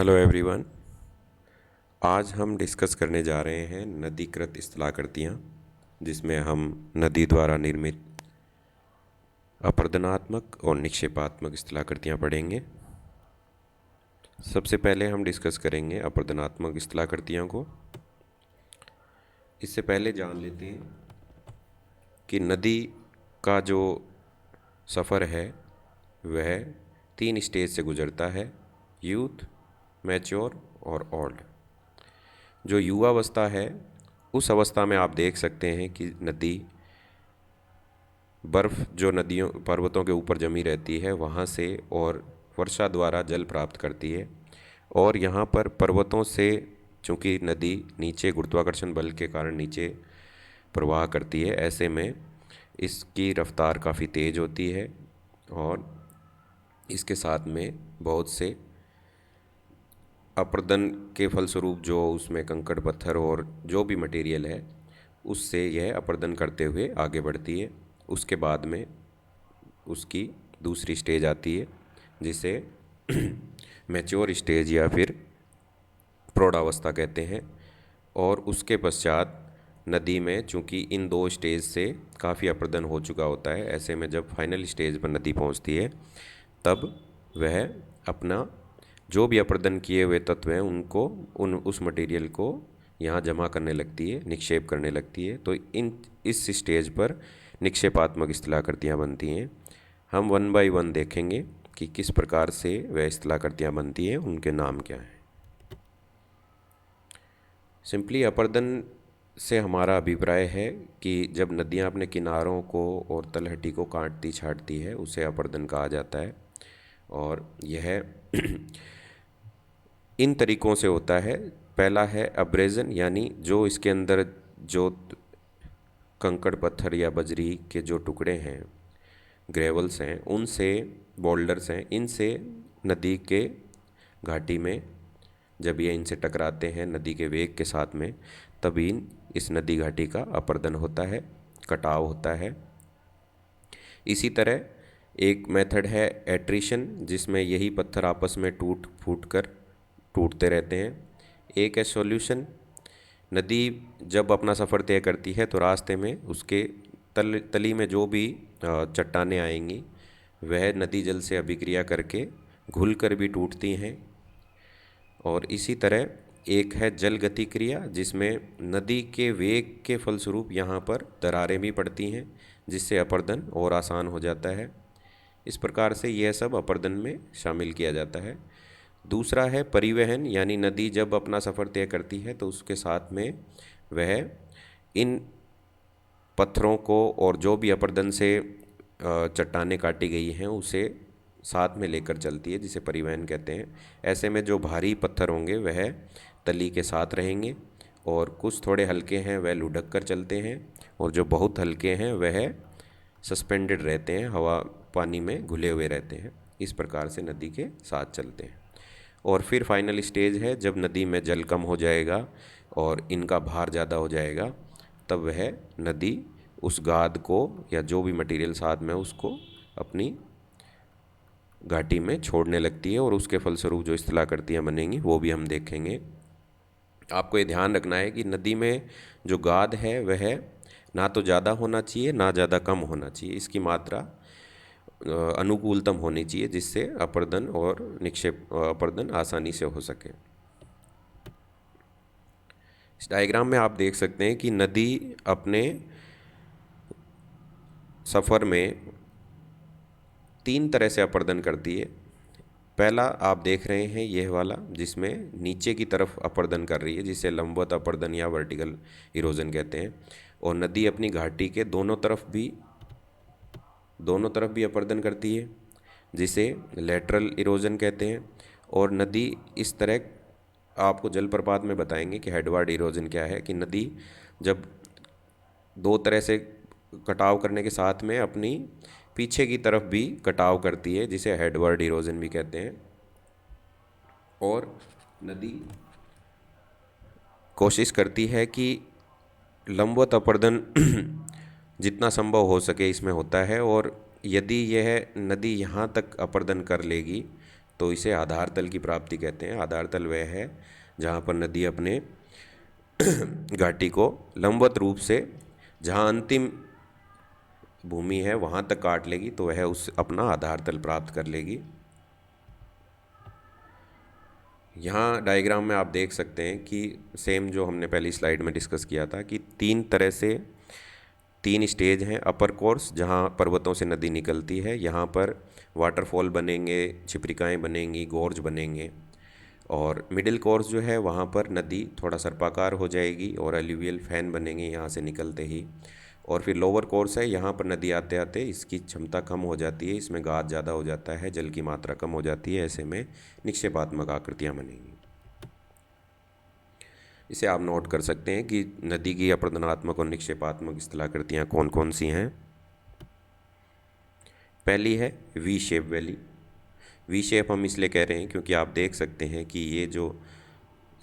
Hello everyone. आज हम discuss करने जा रहे हैं नदीकृत स्थलाकृतियाँ, जिसमें हम नदी द्वारा निर्मित अपरदनात्मक और निक्षेपात्मक स्थलाकृतियाँ पढ़ेंगे। सबसे पहले हम डिस्कस करेंगे अपरदनात्मक स्थलाकृतियों को। इससे पहले जान लेते हैं कि नदी का जो सफ़र है वह 3 स्टेज से गुजरता है: यूथ, मैच्योर और ओल्ड। जो युवावस्था है, उस अवस्था में आप देख सकते हैं कि नदी बर्फ़ जो नदियों पर्वतों के ऊपर जमी रहती है वहाँ से और वर्षा द्वारा जल प्राप्त करती है। और यहाँ पर पर्वतों से चूँकि नदी नीचे गुरुत्वाकर्षण बल के कारण नीचे प्रवाह करती है, ऐसे में इसकी रफ्तार काफ़ी तेज़ होती है और इसके साथ में बहुत से अपरदन के फलस्वरूप जो उसमें कंकड़ पत्थर और जो भी मटेरियल है उससे यह अपरदन करते हुए आगे बढ़ती है। उसके बाद में उसकी दूसरी स्टेज आती है जिसे मैच्योर स्टेज या फिर प्रौढ़ावस्था कहते हैं। और उसके पश्चात नदी में चूँकि इन 2 स्टेज से काफ़ी अपरदन हो चुका होता है, ऐसे में जब फाइनल स्टेज पर नदी पहुंचती है तब वह अपना जो भी अपरदन किए हुए तत्व हैं उनको उस मटेरियल को यहाँ जमा करने लगती है, निक्षेप करने लगती है। तो इस स्टेज पर निक्षेपात्मक स्थलाकृतियाँ बनती हैं। हम 1 बाय 1 देखेंगे कि किस प्रकार से वह स्थलाकृतियाँ बनती हैं, उनके नाम क्या हैं। सिंपली अपरदन से हमारा अभिप्राय है कि जब नदियाँ अपने किनारों को और तलहटी को काटती छाटती है उसे अपरदन कहा जाता है। और यह इन तरीक़ों से होता है। पहला है अब्रेजन, यानी जो इसके अंदर जो कंकड़ पत्थर या बजरी के जो टुकड़े हैं, ग्रेवल्स हैं, उनसे बोल्डर्स हैं, इनसे नदी के घाटी में जब ये इनसे टकराते हैं नदी के वेग के साथ में, तभी इस नदी घाटी का अपरदन होता है, कटाव होता है। इसी तरह एक मेथड है एट्रिशन, जिसमें यही पत्थर आपस में टूट फूट कर टूटते रहते हैं। एक है सॉल्यूशन। नदी जब अपना सफ़र तय करती है तो रास्ते में उसके तली में जो भी चट्टानें आएंगी वह नदी जल से अभिक्रिया करके घुल कर भी टूटती हैं। और इसी तरह एक है जल गति क्रिया, जिसमें नदी के वेग के फलस्वरूप यहाँ पर दरारें भी पड़ती हैं, जिससे अपरदन और आसान हो जाता है। इस प्रकार से यह सब अपरदन में शामिल किया जाता है। दूसरा है परिवहन, यानी नदी जब अपना सफ़र तय करती है तो उसके साथ में वह इन पत्थरों को और जो भी अपरदन से चट्टानें काटी गई हैं उसे साथ में लेकर चलती है, जिसे परिवहन कहते हैं। ऐसे में जो भारी पत्थर होंगे वह तली के साथ रहेंगे और कुछ थोड़े हल्के हैं वह लुढ़क कर चलते हैं, और जो बहुत हल्के हैं वह सस्पेंडेड रहते हैं, हवा पानी में घुले हुए रहते हैं। इस प्रकार से नदी के साथ चलते हैं। और फिर फाइनल स्टेज है जब नदी में जल कम हो जाएगा और इनका भार ज़्यादा हो जाएगा, तब वह नदी उस गाद को या जो भी मटेरियल साथ में उसको अपनी घाटी में छोड़ने लगती है, और उसके फलस्वरूप जो स्थलाकृतियाँ बनेंगी वो भी हम देखेंगे। आपको ये ध्यान रखना है कि नदी में जो गाद है वह ना तो ज़्यादा होना चाहिए ना ज़्यादा कम होना चाहिए, इसकी मात्रा अनुकूलतम होनी चाहिए, जिससे अपरदन और निक्षेप अपरदन आसानी से हो सके। इस डायग्राम में आप देख सकते हैं कि नदी अपने सफ़र में 3 तरह से अपरदन करती है। पहला आप देख रहे हैं यह वाला, जिसमें नीचे की तरफ अपरदन कर रही है, जिसे लंबवत अपरदन या वर्टिकल इरोजन कहते हैं। और नदी अपनी घाटी के दोनों तरफ भी अपरदन करती है, जिसे लेटरल इरोजन कहते हैं। और नदी इस तरह, आपको जलप्रपात में बताएंगे कि हेडवार्ड इरोजन क्या है, कि नदी जब 2 तरह से कटाव करने के साथ में अपनी पीछे की तरफ भी कटाव करती है, जिसे हेडवार्ड इरोजन भी कहते हैं। और नदी कोशिश करती है कि लंबवत अपरदन जितना संभव हो सके इसमें होता है, और यदि यह नदी यहाँ तक अपरदन कर लेगी तो इसे आधार तल की प्राप्ति कहते हैं। आधार तल वह है जहाँ पर नदी अपने घाटी को लंबवत रूप से जहाँ अंतिम भूमि है वहाँ तक काट लेगी, तो वह उस अपना आधार तल प्राप्त कर लेगी। यहाँ डायग्राम में आप देख सकते हैं कि सेम जो हमने पहली स्लाइड में डिस्कस किया था कि तीन स्टेज हैं। अपर कोर्स जहाँ पर्वतों से नदी निकलती है, यहाँ पर वाटरफॉल बनेंगे, छिपरिकाएँ बनेंगी, गोर्ज बनेंगे। और मिडिल कोर्स जो है वहाँ पर नदी थोड़ा सर्पाकार हो जाएगी और एल्यूवियल फैन बनेंगे यहाँ से निकलते ही। और फिर लोअर कोर्स है, यहाँ पर नदी आते आते इसकी क्षमता कम हो जाती है, इसमें गाद ज़्यादा हो जाता है, जल की मात्रा कम हो जाती है, ऐसे में निक्षेपात्मक आकृतियाँ बनेंगी। इसे आप नोट कर सकते हैं कि नदी की अपरदनात्मक और निक्षेपात्मक स्थलाकृतियाँ कौन कौन सी हैं। पहली है V shape valley. V shape हम इसलिए कह रहे हैं क्योंकि आप देख सकते हैं कि ये जो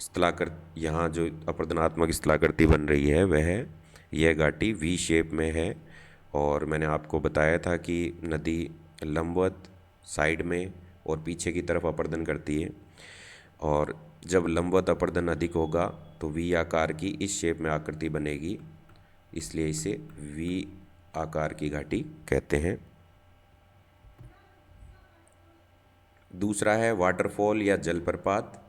स्थलाकृत यहाँ जो अपरदनात्मक स्थलाकृति बन रही है वह यह घाटी वी शेप में है। और मैंने आपको बताया था कि नदी लंबवत, साइड में और पीछे की तरफ अपर्दन करती है, और जब लंबवत अपर्दन अधिक होगा तो वी आकार की इस शेप में आकृति बनेगी, इसलिए इसे वी आकार की घाटी कहते हैं। दूसरा है वाटरफॉल या जलप्रपात।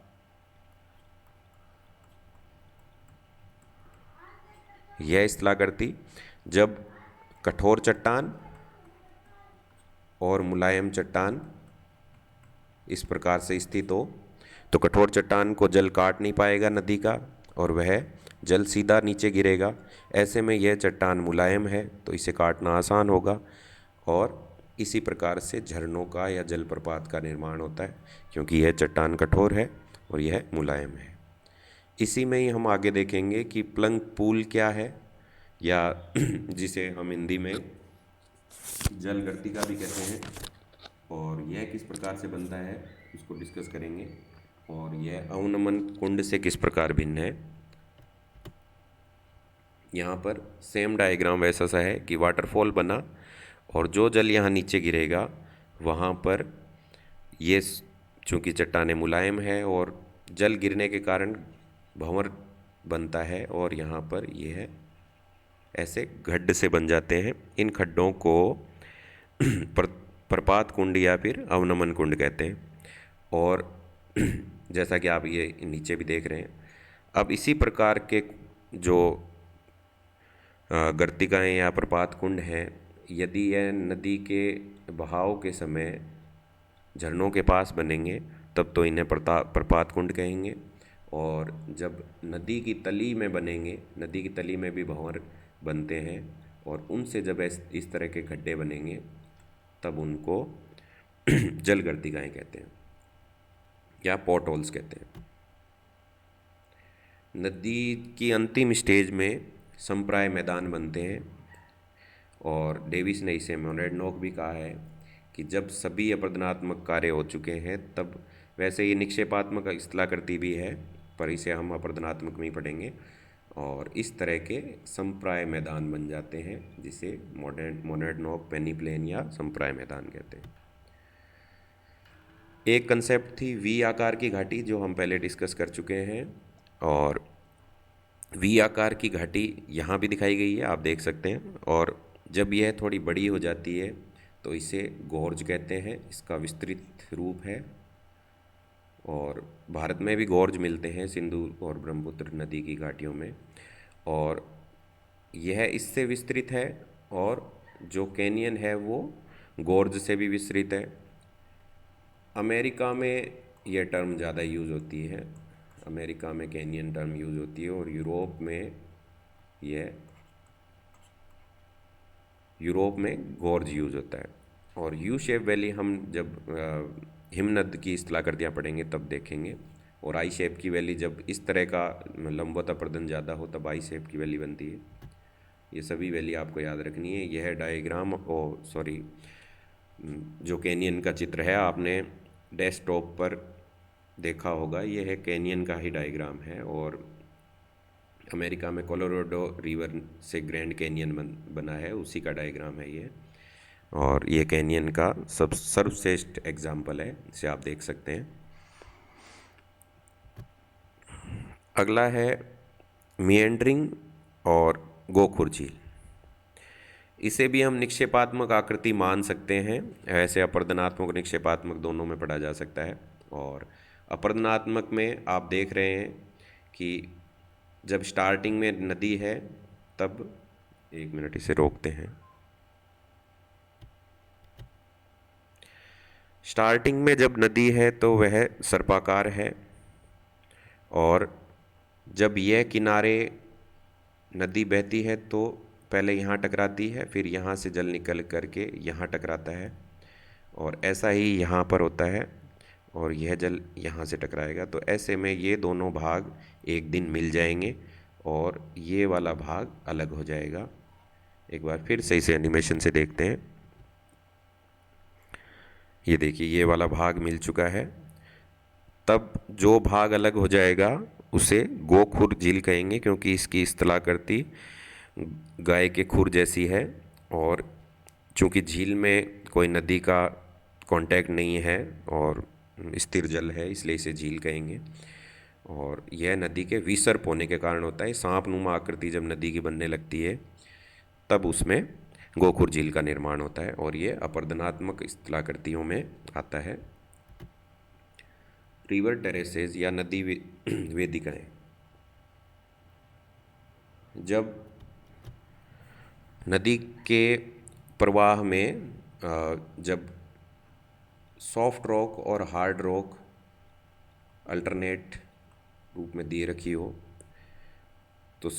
यह स्थलाकृति जब कठोर चट्टान और मुलायम चट्टान इस प्रकार से स्थित हो, तो कठोर चट्टान को जल काट नहीं पाएगा नदी का और वह जल सीधा नीचे गिरेगा। ऐसे में यह चट्टान मुलायम है तो इसे काटना आसान होगा, और इसी प्रकार से झरनों का या जलप्रपात का निर्माण होता है, क्योंकि यह चट्टान कठोर है और यह मुलायम है। इसी में ही हम आगे देखेंगे कि प्लंग पूल क्या है, या जिसे हम हिंदी में जल गर्तिका भी कहते हैं, और यह किस प्रकार से बनता है इसको डिस्कस करेंगे, और यह अवनमन कुंड से किस प्रकार भिन्न है। यहाँ पर सेम डायग्राम वैसा सा है कि वाटरफॉल बना और जो जल यहाँ नीचे गिरेगा वहाँ पर ये चूँकि चट्टानें मुलायम है और जल गिरने के कारण भंवर बनता है, और यहाँ पर यह ऐसे गड्ढ से बन जाते हैं। इन खड्डों को प्रपात कुंड या फिर अवनमन कुंड कहते हैं। और जैसा कि आप ये नीचे भी देख रहे हैं, अब इसी प्रकार के जो गर्तिकाएँ या प्रपात कुंड हैं, यदि यह नदी के बहाव के समय झरनों के पास बनेंगे तब तो इन्हें प्रपात कुंड कहेंगे, और जब नदी की तली में बनेंगे, नदी की तली में भी भंवर बनते हैं और उनसे जब इस तरह के गड्ढे बनेंगे तब उनको जल गर्तिकाएँ कहते हैं या पॉट होल्स कहते हैं। नदी की अंतिम स्टेज में संप्राय मैदान बनते हैं, और डेविस ने इसे मोनेडनॉक भी कहा है कि जब सभी अपरदनात्मक कार्य हो चुके हैं तब, वैसे ये निक्षेपात्मक स्थलाकृति भी है पर इसे हम अपरदनात्मक में ही पढ़ेंगे, और इस तरह के संप्राय मैदान बन जाते हैं जिसे मोनेडनॉक पेनीप्लेन या संप्राय मैदान कहते हैं। एक कंसेप्ट थी वी आकार की घाटी जो हम पहले डिस्कस कर चुके हैं, और वी आकार की घाटी यहाँ भी दिखाई गई है, आप देख सकते हैं। और जब यह थोड़ी बड़ी हो जाती है तो इसे गोर्ज कहते हैं, इसका विस्तृत रूप है। और भारत में भी गोर्ज मिलते हैं सिंधु और ब्रह्मपुत्र नदी की घाटियों में, और यह इससे विस्तृत है, और जो कैनियन है वो गोर्ज से भी विस्तृत है। अमेरिका में यह टर्म ज़्यादा यूज़ होती है, अमेरिका में कैनियन टर्म यूज़ होती है, और यूरोप में गोर्ज यूज़ होता है। और यू शेप वैली हम जब हिमनद की स्थलाकृतियाँ पढ़ेंगे तब देखेंगे, और आई शेप की वैली जब इस तरह का लंबवत अपर्दन ज़्यादा हो तब आई शेप की वैली बनती है। ये सभी वैली आपको याद रखनी है। यह डायग्राम जो कैनियन का चित्र है आपने डेस्कटॉप पर देखा होगा, यह है कैनियन का ही डायग्राम है, और अमेरिका में कोलोराडो रिवर से ग्रैंड कैनियन बना है, उसी का डायग्राम है ये। और ये कैनियन का सर्वश्रेष्ठ एग्जाम्पल है, इसे आप देख सकते हैं। अगला है मिएंडरिंग और गोखुर झील। इसे भी हम निक्षेपात्मक आकृति मान सकते हैं। ऐसे अपर्दनात्मक और निक्षेपात्मक दोनों में पढ़ा जा सकता है। और अपर्दनात्मक में आप देख रहे हैं कि जब स्टार्टिंग में नदी है तब, एक मिनट इसे रोकते हैं, स्टार्टिंग में जब नदी है तो वह सर्पाकार है, और जब यह किनारे नदी बहती है तो पहले यहाँ टकराती है, फिर यहाँ से जल निकल करके यहाँ टकराता है, और ऐसा ही यहाँ पर होता है, और यह जल यहाँ से टकराएगा। तो ऐसे में ये दोनों भाग एक दिन मिल जाएंगे और ये वाला भाग अलग हो जाएगा। एक बार फिर से इसे एनिमेशन से देखते हैं। ये देखिए, ये वाला भाग मिल चुका है। तब जो भाग अलग हो जाएगा उसे गोखुर झील कहेंगे, क्योंकि इसकी स्थलाकृति गाय के खुर जैसी है, और चूँकि झील में कोई नदी का कांटेक्ट नहीं है और स्थिर जल है, इसलिए इसे झील कहेंगे। और यह नदी के विसर्प होने के कारण होता है। सांप नुमा आकृति जब नदी की बनने लगती है तब उसमें गोखुर झील का निर्माण होता है, और ये अपर्दनात्मक स्थलाकृतियों में आता है। रिवर टेरेसेस या नदी वेदिकाएं, जब नदी के प्रवाह में जब सॉफ्ट रॉक और हार्ड रॉक अल्टरनेट रूप में दी रखी हो, तो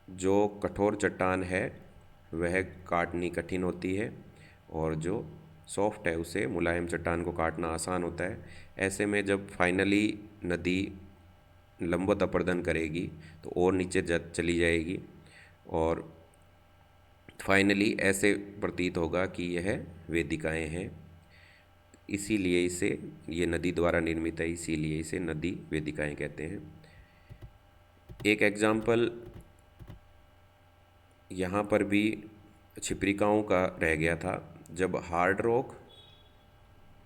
जो कठोर चट्टान है वह काटनी कठिन होती है, और जो सॉफ्ट है उसे, मुलायम चट्टान को काटना आसान होता है। ऐसे में जब फाइनली नदी लंबवत अपर्दन करेगी तो और नीचे चली जाएगी, और फाइनली ऐसे प्रतीत होगा कि यह वेदिकाएं हैं। इसीलिए इसे, ये नदी द्वारा निर्मित है, इसीलिए इसे नदी वेदिकाएं कहते हैं। एक एग्जाम्पल यहाँ पर भी छिप्रिकाओं का रह गया था। जब हार्ड रॉक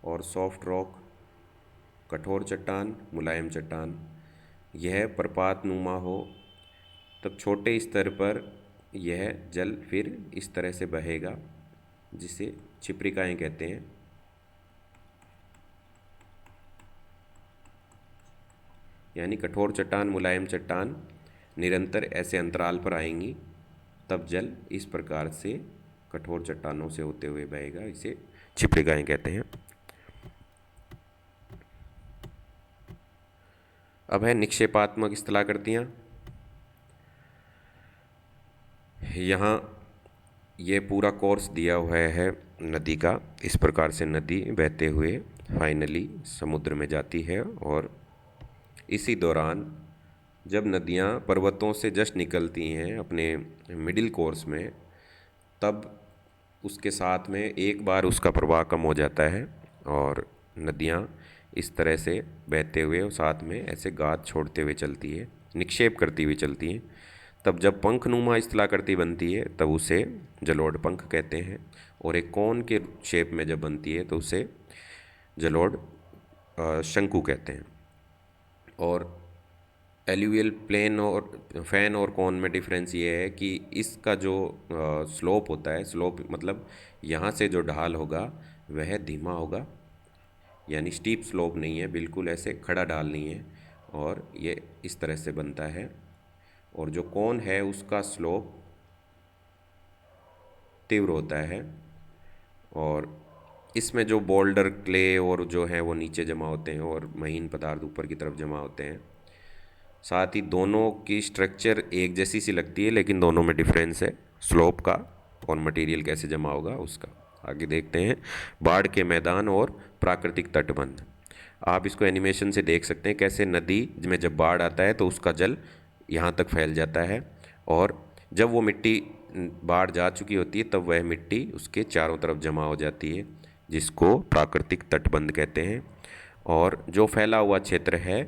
और सॉफ्ट रॉक, कठोर चट्टान, मुलायम चट्टान, यह प्रपात नुमा हो, तब छोटे स्तर पर यह जल फिर इस तरह से बहेगा, जिसे छिप्रिकाएं कहते हैं। यानी कठोर चट्टान, मुलायम चट्टान निरंतर ऐसे अंतराल पर आएंगी, तब जल इस प्रकार से कठोर चट्टानों से होते हुए बहेगा, इसे छिप्रिकाएं कहते हैं। अब है निक्षेपात्मक स्थलाकृतियाँ। यहाँ ये पूरा कोर्स दिया हुआ है नदी का। इस प्रकार से नदी बहते हुए फाइनली समुद्र में जाती है, और इसी दौरान जब नदियाँ पर्वतों से जस्ट निकलती हैं अपने मिडिल कोर्स में, तब उसके साथ में एक बार उसका प्रवाह कम हो जाता है, और नदियाँ इस तरह से बहते हुए और साथ में ऐसे गाद छोड़ते हुए चलती है, निक्षेप करती हुई चलती हैं। तब जब पंखनुमा स्थलाकृति बनती है तब उसे जलोढ़ पंख कहते हैं, और एक कोन के शेप में जब बनती है तो उसे जलोढ़ शंकु कहते हैं। और एल्यूवियल प्लेन और फैन और कोन में डिफरेंस ये है कि इसका जो स्लोप होता है, स्लोप मतलब यहाँ से जो ढाल होगा वह धीमा होगा, यानी स्टीप स्लोप नहीं है, बिल्कुल ऐसे खड़ा ढाल नहीं है, और ये इस तरह से बनता है। और जो कोन है उसका स्लोप तीव्र होता है, और इसमें जो बोल्डर, क्ले और जो है वो नीचे जमा होते हैं, और महीन पदार्थ ऊपर की तरफ जमा होते हैं। साथ ही दोनों की स्ट्रक्चर एक जैसी सी लगती है, लेकिन दोनों में डिफरेंस है स्लोप का, और मटेरियल कैसे जमा होगा उसका। आगे देखते हैं बाढ़ के मैदान और प्राकृतिक तटबंध। आप इसको एनिमेशन से देख सकते हैं कैसे नदी में जब बाढ़ आता है तो उसका जल यहाँ तक फैल जाता है, और जब वो मिट्टी बाढ़ जा चुकी होती है तब वह मिट्टी उसके चारों तरफ जमा हो जाती है, जिसको प्राकृतिक तटबंध कहते हैं। और जो फैला हुआ क्षेत्र है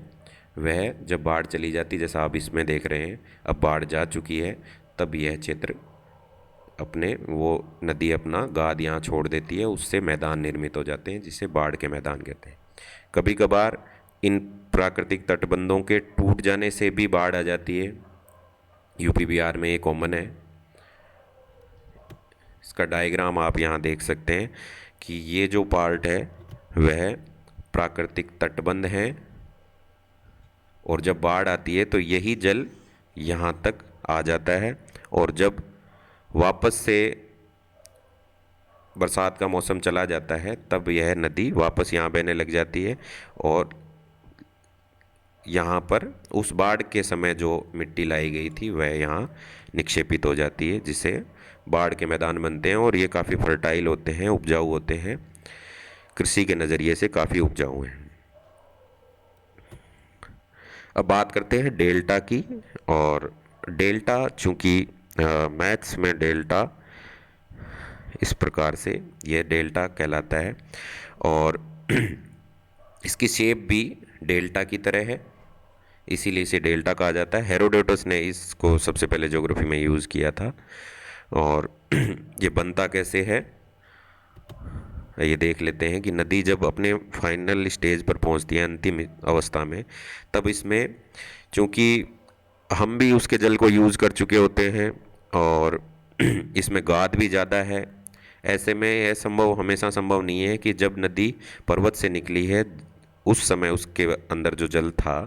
वह जब बाढ़ चली जाती, जैसा आप इसमें देख रहे हैं, अब बाढ़ जा चुकी है, तब यह क्षेत्र अपने वो नदी अपना गाद यहाँ छोड़ देती है, उससे मैदान निर्मित हो जाते हैं जिसे बाढ़ के मैदान कहते हैं। कभी कभार इन प्राकृतिक तटबंधों के टूट जाने से भी बाढ़ आ जाती है। यूपी बिहार में ये कॉमन है। इसका डायग्राम आप यहाँ देख सकते हैं कि ये जो पार्ट है वह प्राकृतिक तटबंध है, और जब बाढ़ आती है तो यही जल यहाँ तक आ जाता है, और जब वापस से बरसात का मौसम चला जाता है तब यह नदी वापस यहाँ बहने लग जाती है, और यहाँ पर उस बाढ़ के समय जो मिट्टी लाई गई थी वह यहाँ निक्षेपित हो जाती है, जिसे बाढ़ के मैदान बनते हैं, और ये काफ़ी फर्टाइल होते हैं, उपजाऊ होते हैं, कृषि के नज़रिए से काफ़ी उपजाऊ हैं। अब बात करते हैं डेल्टा की। और डेल्टा, चूँकि मैथ्स में डेल्टा इस प्रकार से यह डेल्टा कहलाता है, और इसकी शेप भी डेल्टा की तरह है, इसीलिए इसे डेल्टा कहा जाता है। हेरोडोटस ने इसको सबसे पहले ज्योग्राफी में यूज़ किया था। और ये बनता कैसे है ये देख लेते हैं कि नदी जब अपने फाइनल स्टेज पर पहुंचती है, अंतिम अवस्था में, तब इसमें चूँकि हम भी उसके जल को यूज़ कर चुके होते हैं और इसमें गाद भी ज़्यादा है, ऐसे में यह संभव हमेशा संभव नहीं है कि जब नदी पर्वत से निकली है उस समय उसके अंदर जो जल था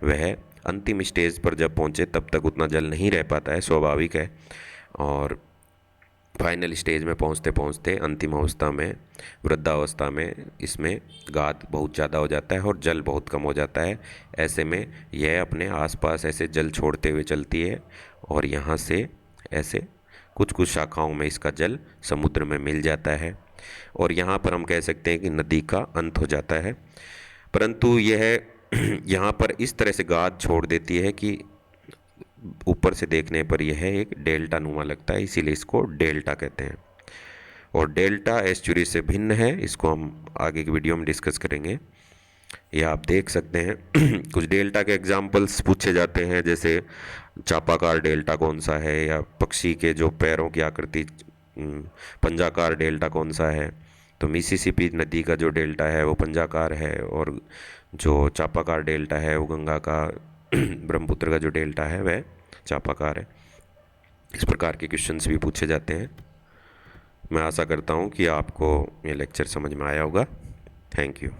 वह अंतिम स्टेज पर जब पहुँचे तब तक उतना जल नहीं रह पाता है, स्वाभाविक है। और फाइनल स्टेज में पहुँचते पहुँचते अंतिम अवस्था में, वृद्धावस्था में, इसमें गाद बहुत ज़्यादा हो जाता है और जल बहुत कम हो जाता है। ऐसे में यह अपने आसपास ऐसे जल छोड़ते हुए चलती है, और यहाँ से ऐसे कुछ कुछ शाखाओं में इसका जल समुद्र में मिल जाता है, और यहाँ पर हम कह सकते हैं कि नदी का अंत हो जाता है। परंतु यह यहाँ पर इस तरह से गाद छोड़ देती है कि ऊपर से देखने पर यह एक डेल्टा नुमा लगता है, इसीलिए इसको डेल्टा कहते हैं। और डेल्टा एस्चुरी से भिन्न है, इसको हम आगे की वीडियो में डिस्कस करेंगे। ये आप देख सकते हैं कुछ डेल्टा के एग्जाम्पल्स पूछे जाते हैं, जैसे चापाकार डेल्टा कौन सा है, या पक्षी के जो पैरों की आकृति पंजाकार डेल्टा कौन सा है। तो मिसिसिपी नदी का जो डेल्टा है वो पंजाकार है, और जो चापाकार डेल्टा है वो गंगा का ब्रह्मपुत्र का जो डेल्टा है वह चापाकार है। इस प्रकार के क्वेश्चंस भी पूछे जाते हैं। मैं आशा करता हूँ कि आपको ये लेक्चर समझ में आया होगा। Thank you.